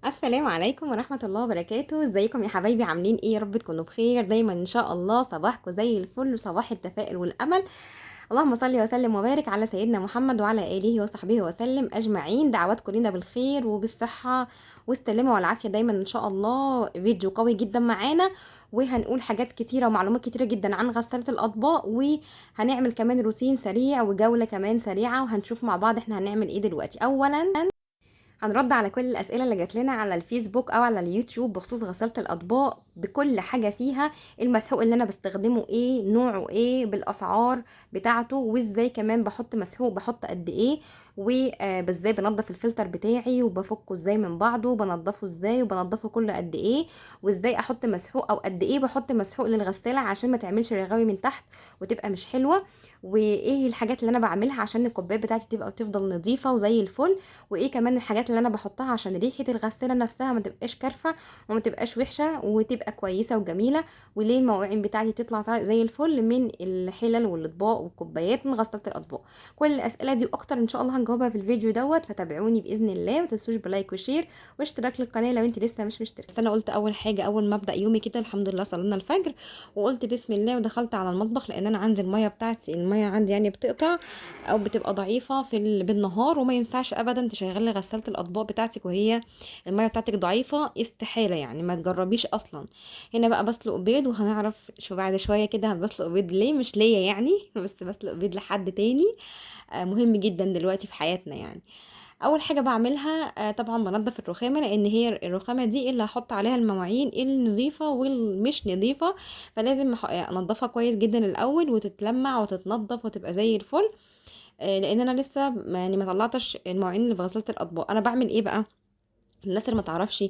السلام عليكم ورحمة الله وبركاته. ازيكم يا حبايبي؟ عاملين ايه؟ يا رب تكونوا بخير دايما ان شاء الله. صباحكم زي الفل وصباح التفاؤل والامل. اللهم صل وسلم وبارك على سيدنا محمد وعلى اله وصحبه وسلم اجمعين. دعواتكم لنا بالخير وبالصحة والسلامة والعافية دايما ان شاء الله. فيديو قوي جدا معانا، وهنقول حاجات كتيرة ومعلومات كتيرة جدا عن غسالة الأطباق، وهنعمل كمان روتين سريع وجولة كمان سريعة، وهنشوف مع بعض احنا هنعمل ايه دلوقتي. أولا هنرد على كل الأسئلة اللي جات لنا على الفيسبوك أو على اليوتيوب بخصوص غسالة الأطباق بكل حاجة فيها. المسحوق اللي أنا بستخدمه ايه، نوعه ايه، بالأسعار بتاعته، وازاي كمان بحط مسحوق، بحط قد ايه، وازاي بنضف الفلتر بتاعي وبفكه ازاي من بعضه، بنضفه ازاي وبنضفه كل قد ايه، وازاي احط مسحوق او قد ايه بحط مسحوق للغسالة عشان ما تعملش رغاوي من تحت وتبقى مش حلوة، وايه الحاجات اللي انا بعملها عشان الكوبايات بتاعتي تبقى تفضل نظيفة وزي الفل، وايه كمان الحاجات اللي انا بحطها عشان ريحه الغساله نفسها ما تبقاش كارفه وما تبقاش وحشه وتبقى كويسه وجميله، وليه المواعين بتاعتي تطلع زي الفل من الحلل والاطباق والكوبايات من غساله الاطباق. كل الاسئله دي واكتر ان شاء الله هنجاوبها في الفيديو دوت، فتابعوني باذن الله. ما تنسوش بلايك وشير واشتراك للقناه لو انت لسه مش مشترك. بس انا قلت اول حاجه اول ما ابدا يومي كده الحمد لله صلينا الفجر وقلت بسم الله ودخلت على المطبخ، لان انا عندي الميه بتاعتي، الميه عندي يعني بتقطع او بتبقى ضعيفه بالنهار، وما ينفعش ابدا تشغلي غساله الاطباق بتاعتك وهي الميه بتاعتك ضعيفه، استحاله يعني، ما تجربيش اصلا. هنا بقى بسلق بيض، وهنعرف شو بعد شويه كده بسلق بيض ليه، مش ليا يعني بس بسلق بيض لحد تاني مهم جدا دلوقتي في حياتنا يعني. اول حاجه بعملها طبعا بنضف الرخامه، لان هي الرخامه دي اللي هحط عليها المواعين النظيفه والمش نظيفه، فلازم انضفها كويس جدا الاول وتتلمع وتتنضف وتبقى زي الفل. لان انا لسه يعني ما طلعتش المواعين اللي في غساله الاطباق. انا بعمل ايه بقى؟ الناس اللي ما تعرفش،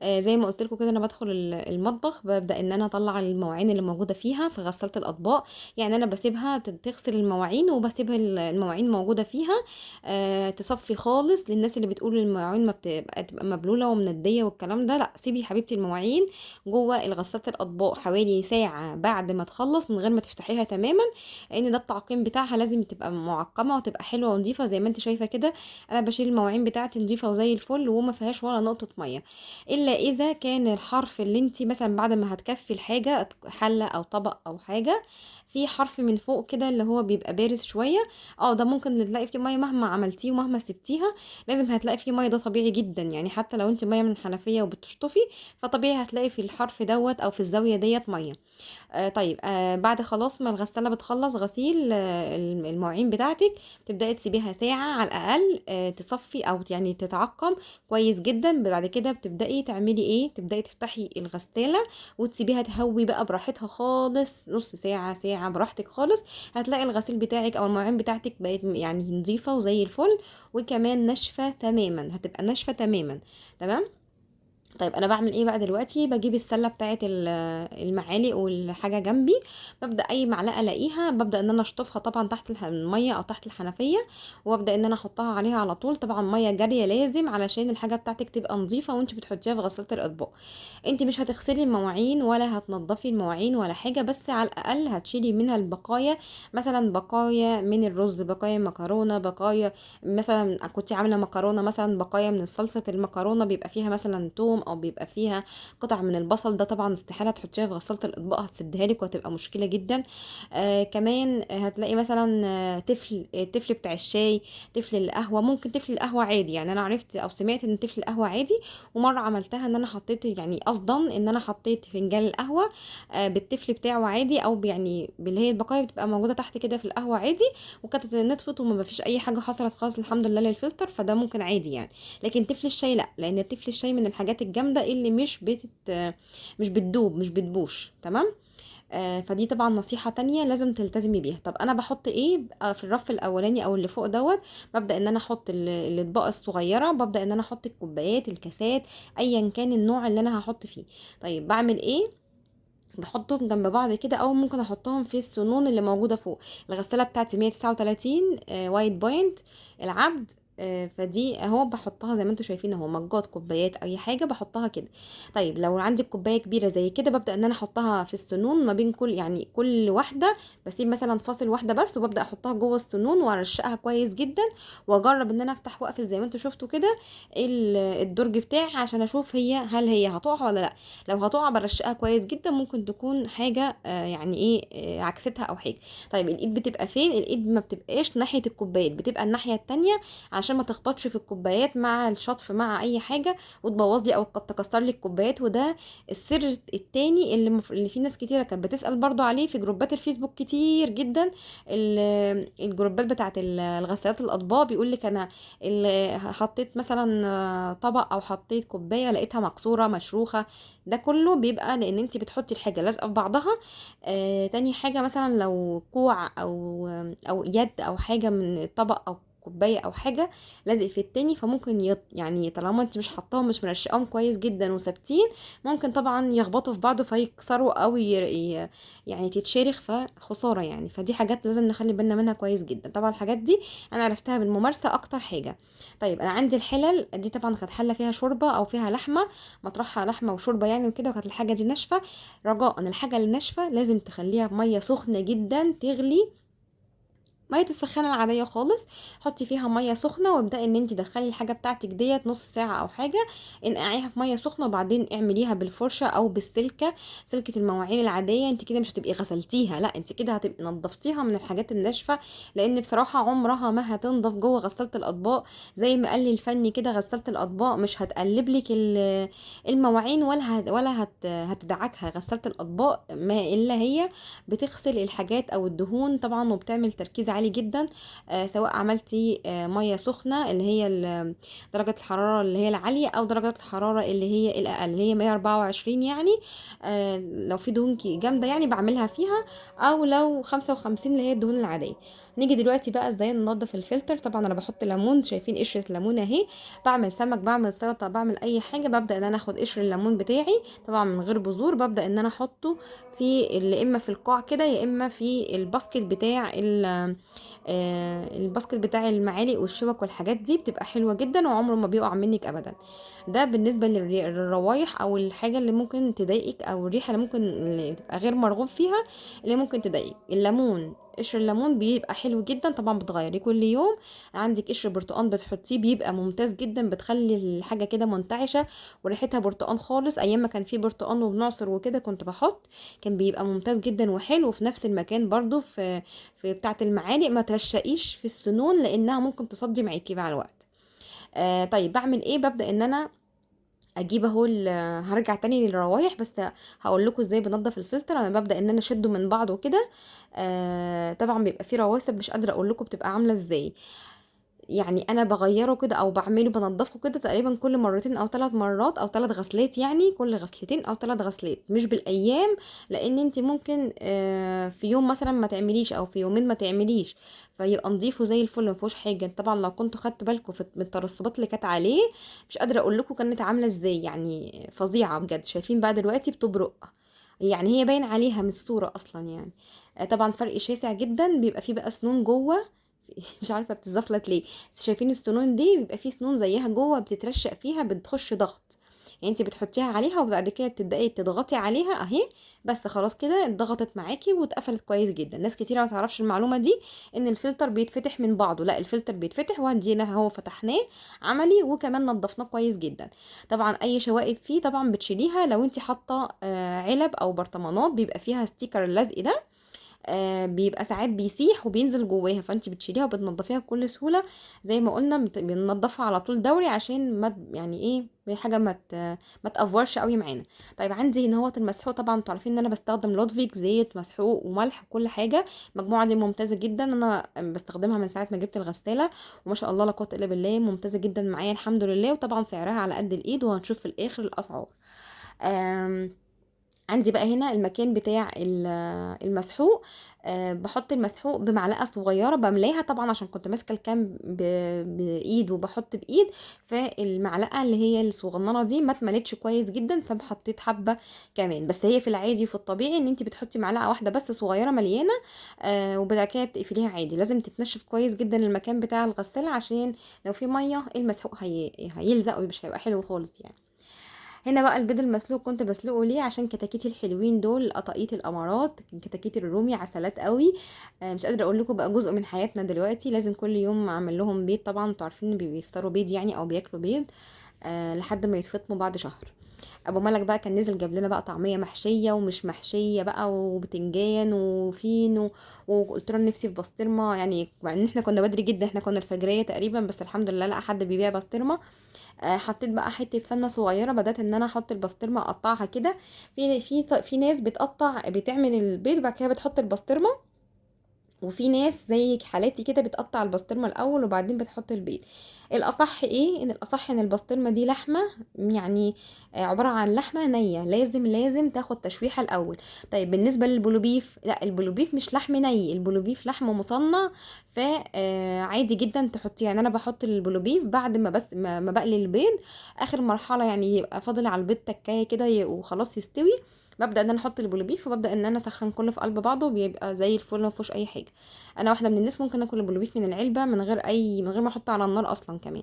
زي ما قلت لكم كده، انا بدخل المطبخ ببدا ان انا اطلع المواعين اللي موجوده فيها في غساله الاطباق. يعني انا بسيبها تغسل المواعين، وبسيبها المواعين موجوده فيها تصفي خالص. للناس اللي بتقول المواعين ما تبقى مبلوله ومنديه والكلام ده، لا، سيبي يا حبيبتي المواعين جوه غساله الاطباق حوالي ساعه بعد ما تخلص من غير ما تفتحيها تماما، لان ده التعقيم بتاعها لازم تبقى معقمه وتبقى حلوه ونظيفه زي ما انت شايفه كده. انا بشيل المواعين بتاعتي نظيفه وزي الفل وما فيهاش ولا نقطه ميه، الا اذا كان الحرف اللي انت مثلا بعد ما هتكفي الحاجه، حله او طبق او حاجه، في حرف من فوق كده اللي هو بيبقى بارز شويه، ده ممكن تلاقي فيه ميه مهما عملتيه ومهما سبتيها، لازم هتلاقي فيه ميه. ده طبيعي جدا يعني، حتى لو انت ميه من الحنفيه وبتشطفي فطبيعي هتلاقي في الحرف دوت او في الزاويه ديت ميه. طيب، بعد خلاص ما الغسالة بتخلص غسيل المواعين بتاعتك، تبدأي تسيبيها ساعة على الأقل تصفي أو يعني تتعقم كويس جدا. بعد كده بتبدأي تعملي ايه؟ تبدأي تفتحي الغسالة وتسيبيها تهوي بقى براحتها خالص، نص ساعة ساعة براحتك خالص. هتلاقي الغسيل بتاعك أو المواعين بتاعتك بقت يعني نظيفة وزي الفل، وكمان ناشفة تماما، هتبقى ناشفة تماما. تمام. طيب انا بعمل ايه بقى دلوقتي؟ بجيب السله بتاعه المعالق والحاجه جنبي، ببدا اي معلقه الاقيها ببدا ان انا اشطفها طبعا تحت الميه او تحت الحنفيه، وابدا ان انا احطها عليها على طول. طبعا ميه جاريه لازم علشان الحاجه بتاعتك تبقى نظيفه وانت بتحطيها في غساله الاطباق. انت مش هتغسلي المواعين ولا هتنضفي المواعين ولا حاجه، بس على الاقل هتشيلي منها البقايا، مثلا بقايا من الرز، بقايا مكرونه، بقايا مثلا كنت عامله مكرونه، مثلا بقايا من صلصه المكرونه بيبقى فيها مثلا توم او بيبقى فيها قطع من البصل، ده طبعا استحاله تحطيها في غساله الاطباق، هتسدها لك وهتبقى مشكله جدا. كمان هتلاقي مثلا تفل بتاع الشاي، تفل القهوه، ممكن تفل القهوه عادي يعني. انا عرفت او سمعت ان تفل القهوه عادي، ومره عملتها ان انا حطيت يعني قصدا ان انا حطيت فنجان القهوه بالتفل بتاعه عادي، او يعني اللي هي البقايا بتبقى موجوده تحت كده في القهوه عادي، وكانت نطفت وما فيش اي حاجه حصلت خالص الحمد لله للفلتر، فده ممكن عادي يعني. لكن تفل الشاي لا، لان تفل الشاي من الحاجات الجامده اللي مش بتدوب، مش بتبوش. تمام. فدي طبعا نصيحة تانية لازم تلتزمي بيها. طب انا بحط ايه في الرف الاولاني او اللي فوق دوت؟ ببدأ ان انا احط الاطباق الصغيرة، ببدأ ان انا احط الكوبايات، الكاسات، ايا كان النوع اللي انا هحط فيه. طيب بعمل ايه؟ بحطهم جنب بعض كده، او ممكن احطهم في السنون اللي موجوده فوق. الغساله بتاعتي 139 وايت بوينت العبد، فدي اهو بحطها زي ما انتم شايفين اهو، مجات، كوبايات، اي حاجه بحطها كده. طيب لو عندي كوبايه كبيره زي كده، ببدا ان انا احطها في السنون ما بين كل، يعني كل واحده بسيب مثلا فاصل واحده بس، وببدا احطها جوه السنون وارشقها كويس جدا، واجرب ان انا افتح واقفل زي ما انتم شفتوا كده الدرج بتاعي عشان اشوف هل هي هتقع ولا لا. لو هتقع برشقها كويس جدا، ممكن تكون حاجه يعني ايه عكستها او حاجه. طيب الايد بتبقى فين؟ الايد ما بتبقاش ناحيه الكوبايات، بتبقى الناحيه التانية عشان ما تخبطش في الكوبايات مع الشطف مع اي حاجه وتبوظ لي او قد تكسر لي الكوبايات. وده السر التاني اللي في ناس كتيره كانت بتسال برضو عليه في جروبات الفيسبوك كتير جدا. الجروبات بتاعت الغسالات الاطباق، بيقول لك انا حطيت مثلا طبق او حطيت كوبايه لقيتها مكسوره مشروخه. ده كله بيبقى لان انت بتحطي الحاجه لازقه في بعضها. تاني حاجه مثلا لو كوع او يد او حاجه من الطبق او كوبايه او حاجه لازق في التاني، فممكن يعني طالما انت مش حطاهم مش مرشقاهم كويس جدا وثابتين، ممكن طبعا يخبطوا في بعض فيكسروا او يعني تتشرخ، فخساره يعني. فدي حاجات لازم نخلي بالنا منها كويس جدا. طبعا الحاجات دي انا عرفتها بالممارسه اكتر حاجه. طيب انا عندي الحلل دي طبعا كانت حله فيها شوربه او فيها لحمه، مطرحها لحمه وشوربه يعني وكده، وكانت الحاجه دي ناشفه. رجاء الحاجه الناشفه لازم تخليها بميه سخنه جدا تغلي، ميه السخانه العاديه خالص. حطي فيها ميه سخنه وابداي ان انت تدخلي الحاجه بتاعتك ديت نص ساعه او حاجه، انقعيها في ميه سخنه، وبعدين اعمليها بالفرشه او بالسلكه، سلكه المواعين العاديه. انت كده مش هتبقي غسلتيها، لا انت كده هتبقي نضفتيها من الحاجات الناشفه، لان بصراحه عمرها ما هتنضف جوه غساله الاطباق. زي ما قال لي الفني كده، غساله الاطباق مش هتقلب لك المواعين هتدعكها. غساله الاطباق ما الا هي بتغسل الحاجات او الدهون طبعا، وبتعمل تركيز عالي جدا. سواء عملتي ميه سخنه اللي هي درجه الحراره اللي هي العاليه، او درجه الحراره اللي هي الاقل اللي هي 124 يعني. لو في دهون جامده يعني بعملها فيها، او لو 55 اللي هي الدهون العاديه. نيجي دلوقتي بقى ازاي ننضف الفلتر. طبعا انا بحط ليمون، شايفين قشره ليمون اهي. بعمل سمك، بعمل سلطه، بعمل اي حاجه، ببدا ان انا اخد قشر الليمون بتاعي طبعا من غير بذور، ببدا ان انا احطه في اللي اما في القاع كده، يا اما في الباسكت بتاع الباسكت بتاع المعالق والشوك والحاجات دي، بتبقى حلوه جدا وعمره ما بيقع منك ابدا. ده بالنسبه للروايح او الحاجه اللي ممكن تضايقك، او الريحه اللي ممكن اللي تبقى غير مرغوب فيها اللي ممكن تضايقك. الليمون، قشر الليمون بيبقى حلو جدا طبعا، بتغيريه كل يوم. عندك قشر برتقان بتحطيه بيبقى ممتاز جدا، بتخلي الحاجه كده منتعشه وريحتها برتقان خالص. ايام ما كان في برتقان وبنعصر وكده كنت بحط، كان بيبقى ممتاز جدا وحلو. في نفس المكان برضو في بتاعه المعالق، ما ترشقيش في السنون لانها ممكن تصدي معاكي مع الوقت. طيب بعمل ايه؟ ببدا ان انا اجيب اهو هرجع تاني للروايح، بس هقول لكم ازاي بنضف الفلتر. انا ببدا ان انا اشده من بعضه كده. طبعا بيبقى فيه رواسب مش قادره اقول لكم بتبقى عامله ازاي. يعني انا بغيره كده او بعمله بنضفه كده تقريبا كل مرتين او 3 مرات او 3 غسلات، يعني كل غسلتين او 3 غسلات، مش بالايام. لان انت ممكن في يوم مثلا ما تعمليش او في يومين ما تعمليش، فيبقى نضيفه زي الفل ما فيهوش حاجه. طبعا لو كنتوا خدتوا بالكم من الترسبات اللي كانت عليه، مش قادره اقول لكم كانت عامله ازاي، يعني فظيعه بجد. شايفين بقى دلوقتي بتبرق، يعني هي باين عليها من الصوره اصلا يعني. طبعا فرق شاسع جدا، بيبقى فيه بقى سنون جوه. مش عارفه بتزفلت ليه، بس شايفين السنون دي بيبقى فيه سنون زيها جوه بتترشق فيها، بتخش ضغط. يعني انت بتحطيها عليها وبعد كده بتبداي تضغطي عليها اهي، بس خلاص كده اتضغطت معاكي واتقفلت كويس جدا. ناس كتيره ما تعرفش المعلومه دي، ان الفلتر بيتفتح من بعضه. لا، الفلتر بيتفتح وهدينا هو فتحناه عملي، وكمان نضفناه كويس جدا. طبعا اي شوائب فيه طبعا بتشيليها. لو انت حاطه علب او برطمانات بيبقى فيها ستيكر اللزق ده، بيبقى ساعات بيسيح وبينزل جواها، فانت بتشيليها وبتنضفيها بكل سهوله. زي ما قلنا بننضفها على طول دوري عشان ما يعني ايه هي حاجه ما تافورش قوي معانا. طيب عندي هنا هو المسحوق. طبعا انتوا عارفين ان انا بستخدم لودفيك زيت مسحوق وملح وكل حاجه. المجموعه دي ممتازه جدا، انا بستخدمها من ساعه ما جبت الغساله، وما شاء الله لا قوه الا بالله، ممتازه جدا معايا الحمد لله. وطبعا سعرها على قد الايد، وهنشوف في الاخر الاسعار. عندي بقى هنا المكان بتاع المسحوق. بحط المسحوق بمعلقه صغيره بملاها طبعا، عشان كنت ماسكه الكام بايد وبحط بايد، فالمعلقه اللي هي الصغننه دي ما اتملتش كويس جدا، فحطيت حبه كمان. بس هي في العادي وفي الطبيعي ان انت بتحطي معلقه واحده بس صغيره مليانه، وبعد كده بتقفليها عادي. لازم تتنشف كويس جدا المكان بتاع الغساله، عشان لو في ميه المسحوق هيلزق ومش هيبقى حلو خالص يعني. هنا بقى البيض المسلوق كنت بسلقه ليه؟ عشان كتاكيتي الحلوين دول، قطاقيط الامارات، كتاكيت الرومي عسلات قوي. مش قادره اقول لكم، بقى جزء من حياتنا دلوقتي، لازم كل يوم اعمل لهم بيض. طبعا انتوا عارفين ان بيفطروا بيض يعني، او بياكلوا بيض لحد ما يتفطموا بعد شهر. ابو ملك بقى كان نزل جاب لنا بقى طعميه محشيه ومش محشيه بقى، وبتنجان وفين وقلت له نفسي في بسطرمه يعني، مع ان احنا كنا بدري جدا، احنا كنا الفجريه تقريبا، بس الحمد لله لقى حد بيبيع بسطرمه. حطيت بقى حته سمنه صغيره، بدات ان انا احط البسطرمه اقطعها كده. في ناس بتقطع بتعمل البيض وبعد كده بتحط البسطرمه، وفي ناس زي حالاتي كده بتقطع البسطرمه الاول وبعدين بتحط البيض. الاصح ايه؟ ان الاصح ان البسطرمه دي لحمه يعني، عباره عن لحمه نيه، لازم تاخد تشويحه الاول. طيب بالنسبه للبلوبيف، لا البلوبيف مش لحم ني، البلوبيف لحم مصنع. فعادي جدا تحطيه يعني. انا بحط البلوبيف بعد ما بس ما بقلي البيض، اخر مرحله يعني، يبقى فاضل على البيض تكايه كده وخلاص يستوي، ببدا ان انا احط البلوبيف وببدا ان انا اسخن كله في قلب بعضه، بيبقى زي الفل ما فيهوش اي حاجه. انا واحده من الناس ممكن اكل البلوبيف من العلبه من غير ما احطه على النار اصلا كمان.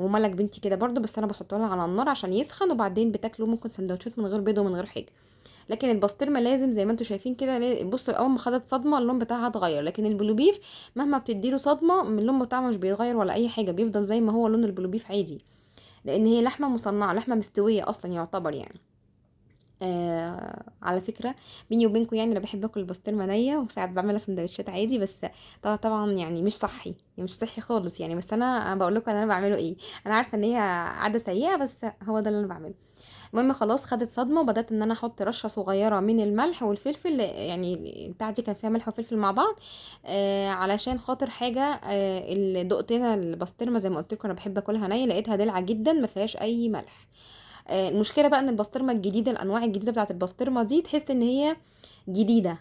وملك بنتي كده برضو، بس انا بحطه لها على النار عشان يسخن، وبعدين بتاكله ممكن سندوتشات من غير بيض ومن غير حاجه. لكن البسطرمه لازم زي ما انتم شايفين كده، بصوا اول ما خدت صدمه اللون بتاعها اتغير، لكن البلوبيف مهما بتديله صدمه من اللون بتاعه مش بيتغير ولا اي حاجه، بيفضل زي ما هو لون البلوبيف عادي، لان هي لحمه مصنعه، لحمه مستويه اصلا يعتبر يعني. على فكرة، بيني وبينكم يعني انا بحب اكل البسطرمة نية، وساعات بعملها سندوتشات عادي، بس طبعا يعني مش صحي، يعني مش صحي خالص يعني. بس انا بقول لكم انا بعمله ايه. انا عارفة ان هي عادة سيئة، بس هو ده اللي انا بعمله. المهم خلاص خدت صدمة، وبدأت ان انا احط رشة صغيرة من الملح والفلفل، يعني بتاعتي كان فيها ملح وفلفل مع بعض، علشان خاطر حاجة، اللي دقتنا البسطرمة زي ما قلت لكم انا بحب اكلها نية، لقيتها دلعة جدا ما فيهاش اي ملح. المشكله بقى ان البسطرمه الجديده، الانواع الجديده بتاعه البسطرمه دي، تحس ان هي جديده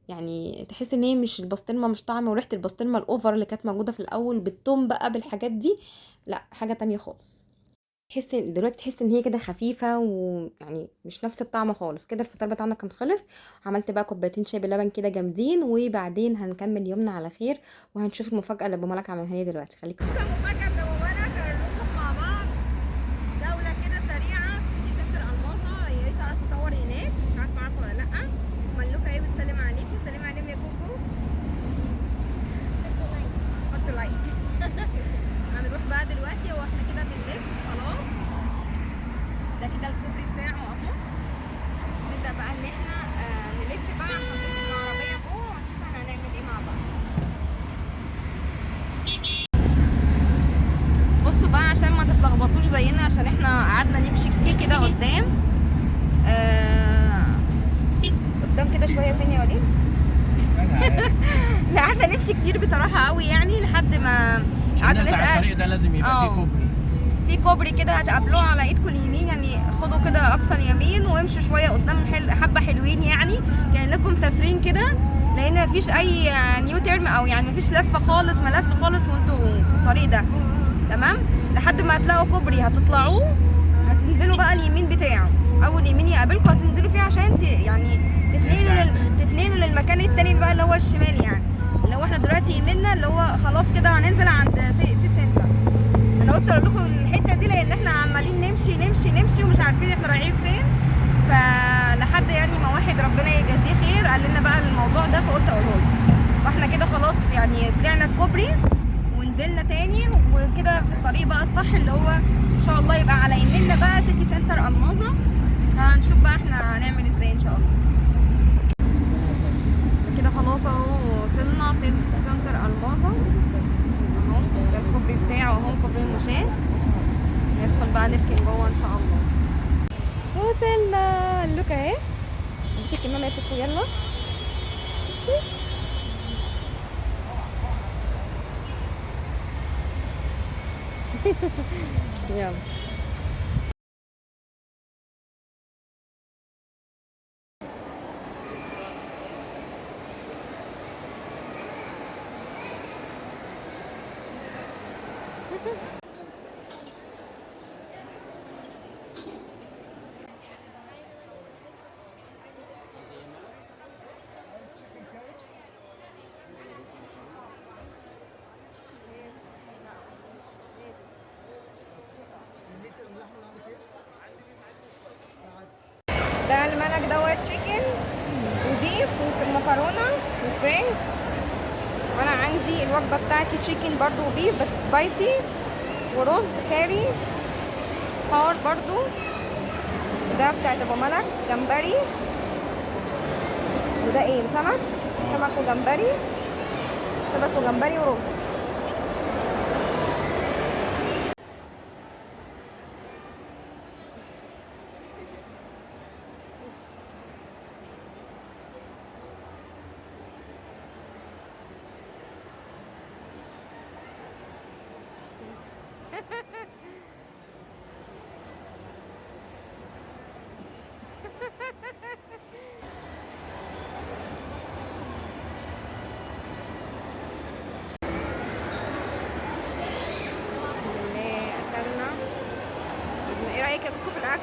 يعني، تحس ان هي مش البسطرمه، مش طعم وريحه البسطرمه الاوفر اللي كانت موجوده في الاول بالثوم بقى بالحاجات دي، لا حاجه تانية خالص. دلوقتي تحس ان هي كده خفيفه، ويعني مش نفس الطعم خالص كده. الفطار بتاعنا كان خلص، عملت بقى كوبايتين شاي بلبن كده جامدين، وبعدين هنكمل يومنا على خير، وهنشوف المفاجاه اللي ابو ملك عملها لي دلوقتي. خليكم معايا. مفاجأة من أولها، هنروح مع بعض جولة كده سريعة في سيتي سنتر ألماظة. يا ريت أعرف أصور هناك، مش عارفة ولا لأ. ملوكة إيه بتسلم عليكم، سلمي عليهم يا كوكو. حطوا لايك. هنروح بقى دلوقتي، هو احنا كده بنلف خلاص، ده كده الكوبري بتاعه اهو. نبدأ بقى ان احنا نلف بقى عشان نركب العربية جوه ونشوف احنا هنعمل ايه مع بعض. بصوا بقى عشان ما تتلخبطوش زينا، عشان احنا قعدنا نمشي كتير كده قدام. آه قدام كده شويه فين يا وليد؟ انا عارف. لا قعدنا نمشي كتير بصراحه قوي يعني، لحد ما قعدنا نطلع نسال. الطريق ده لازم يبقى فيه كوبري. في كوبري كده هتقابلوه على ايدكم اليمين يعني، خدوا كده اقصى اليمين وامشوا شويه قدام، حبه حلوين يعني، كانكم مسافرين كده، لان مفيش اي نيو تيرم، او يعني مفيش لفه خالص، ملف خالص وانتوا في الطريق ده. تمام، لحد ما هتلاقوا كوبري هتطلعوه، هتنزلوا بقى اليمين بتاعه، اول يمين يقابلكم هتنزلوا فيه عشان يعني تتنقلوا للمكان التاني بقى اللي هو الشمال يعني، اللي هو احنا دلوقتي يمنا، اللي هو خلاص كده هننزل عند سيتي سنتر. انا قلت اقول لكم الحته دي لان احنا عمالين نمشي ومش عارفين احنا رايحين فين، فلحد يعني ما واحد ربنا يجازيه خير قال لنا بقى الموضوع ده، فقلت اقوله لكم. واحنا كده خلاص يعني طلعنا الكوبري ونزلنا تاني، وكده في الطريق بقى الصح اللي هو ان شاء الله يبقى على يميننا بقى سيتي سنتر ألماظة. هنشوف بقى احنا هنعمل ازاي ان شاء الله. كده خلاص اهو وصلنا سيتي سنتر ألماظة اهو، ده الكوبري بتاعه اهو، كوبري المشاة. ندخل بقى نركن جوه ان شاء الله. وصلنا اللوكا اهي، امسك الكمامة يا كوكو يلا. يلا ده الملك دوت تشيكن وبيف ومكرونه وسبرينج. وانا عندي الوجبه بتاعتي تشيكن برضو وبيف بس سبايسي، ورز كاري حار برضو. وده بتاعت ابو ملك جمبري. وده ايه؟ سمك وجمبري، سمك وجمبري ورز. اكلنا. ايه رايك يا كوكو في الاكل؟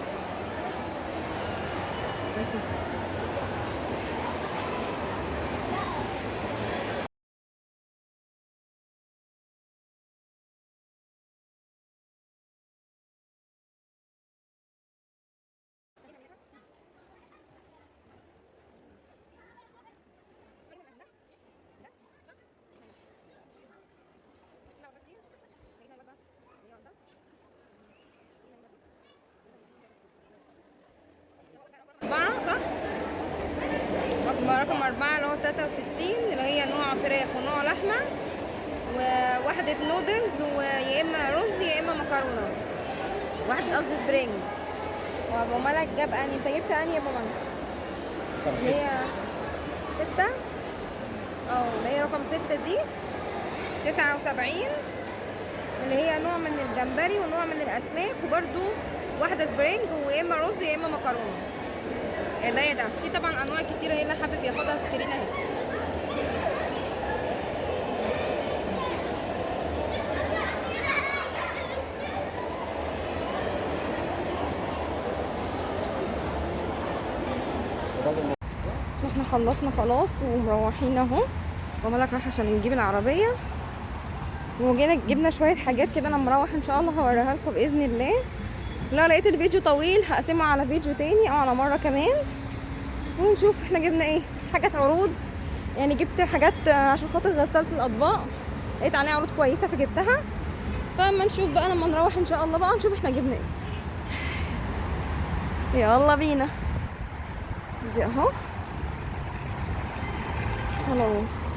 أربعة صح؟ وجبة رقم 4 اللي هو 63 اللي هي نوع فراخ ونوع لحمة وواحدة نودلز ويا إما رز يا إما مكرونة، واحدة قصدي سبرينج. وأبو ملك جاب أني؟ أنت جبت أني يا أبو ملك؟ اللي هي 6 اللي هي رقم 6 دي 79 اللي هي نوع من الجمبري ونوع من الأسماك، وبرده واحدة سبرينج ويا إما رز يا إما مكرونة. ده في طبعا انواع كتيره، هي اللي حابب ياخدها سكرين اهي. احنا خلصنا خلاص ومروحين اهو. ومالك راح عشان نجيب العربيه، وجينا جبنا شويه حاجات كده. انا مروح ان شاء الله هوريها لكم باذن الله. لو لقيت الفيديو طويل هقسمه على فيديو تاني او على مره كمان، ونشوف احنا جبنا ايه. حاجات عروض يعني، جبت حاجات عشان خاطر غسالة الاطباق لقيت عليها عروض كويسه فجبتها. فاما نشوف بقى لما نروح ان شاء الله بقى نشوف احنا جبنا ايه. يلا بينا. دي اهو خلاص.